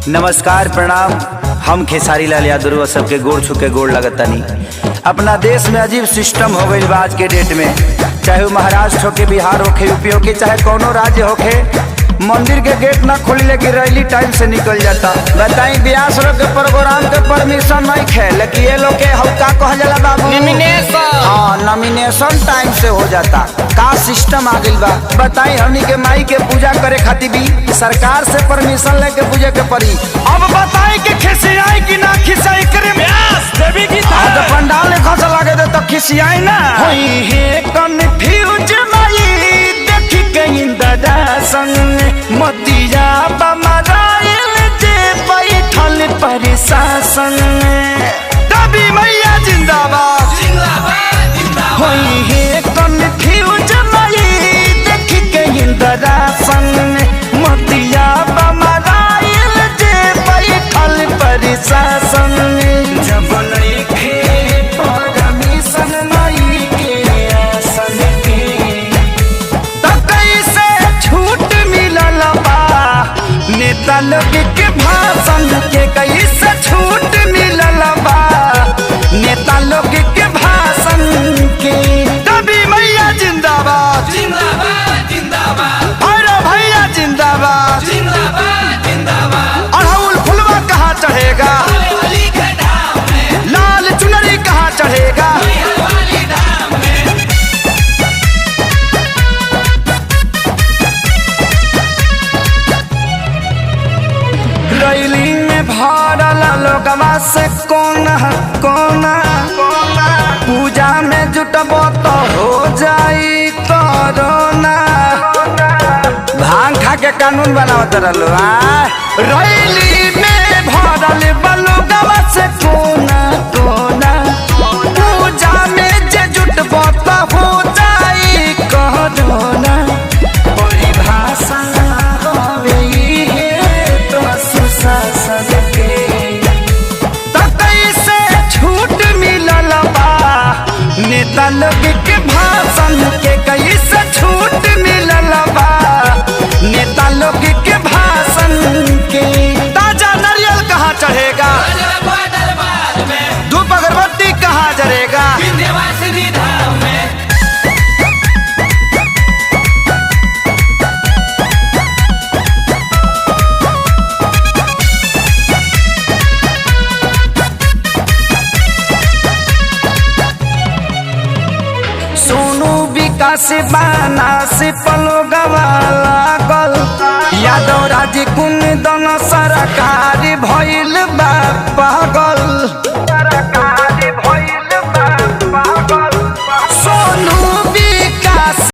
नमस्कार प्रणाम। हम खेसारी लाल यादव सबके गोड़ छुके गोड़ लगतनी। अपना देश में अजीब सिस्टम हो गई आज के डेट में, चाहे वो महाराष्ट्र होके, बिहार होके, यूपी होके, चाहे कोनो राज्य होके, मंदिर के गेट ना खोली लेकिन रैली टाइम से निकल जाता। बताई ब्यास लोग के प्रोग्राम के परमिशन नहीं खे, लेकिन ये लोग के हल्का कह जाला बाबू नॉमिनेशन टाइम से हो जाता। का सिस्टम आ गई बा बताई। हमनी के माई के पूजा करे खातिर भी सरकार से परमिशन लेके पूजा के पड़ी। अब बताई कि खिसियाई कि ना खिसियाई करे देवी की तो पंडाल ने खस लगे दे तो खिसियाई ना होई है कन्फ्यूज माई देखी कहीं दादा संग मतिया बमराइल जे बैठल प्रशासन। दबी मैया जिंदाबाद जिंदाबाद जिंदाबाद होई है कन्फ्यूज माई देखी कहीं दादा संग मतिया बमराइल जे बैठल प्रशासन। जब नइखे परमिशन माई के आसन के त कैसे छूट मिलल बा नेता लोग के भाषण के, कैसे छूट मिलल बा नेता लोग के भाषण के। दबी मैया जिंदाबाद जिंदाबाद जिंदाबाद अरे भैया जिंदाबाद जिंदाबाद जिंदाबाद। अड़हुल फुलवा कहाँ चढ़ेगा, लाल चुनरी कहाँ चढ़ेगा। रैली में भरल लोगवा से कोना कोना, पूजा में जुटबो तो हो जाई कोरोना। भांग खा के कानून बनावत रहलो। रैली में भरल लोगवा से कोना कोना, पूजा में जे जुटबो तो हो जाई कोरोना। परिभाषा होवे है तो सुशासन के त कैसे छूट मिलल बा नेता लोग के भाषण के, कैसे छूट मिलल बा नेता लोग के भाषण के। ताजा नारियल कहाँ चढ़ेगा, धूप अगरबत्ती कहाँ जरेगा। सोनू विकास बाना से पलो गवाला गल यादव राज कुन दन सरकार भइल बा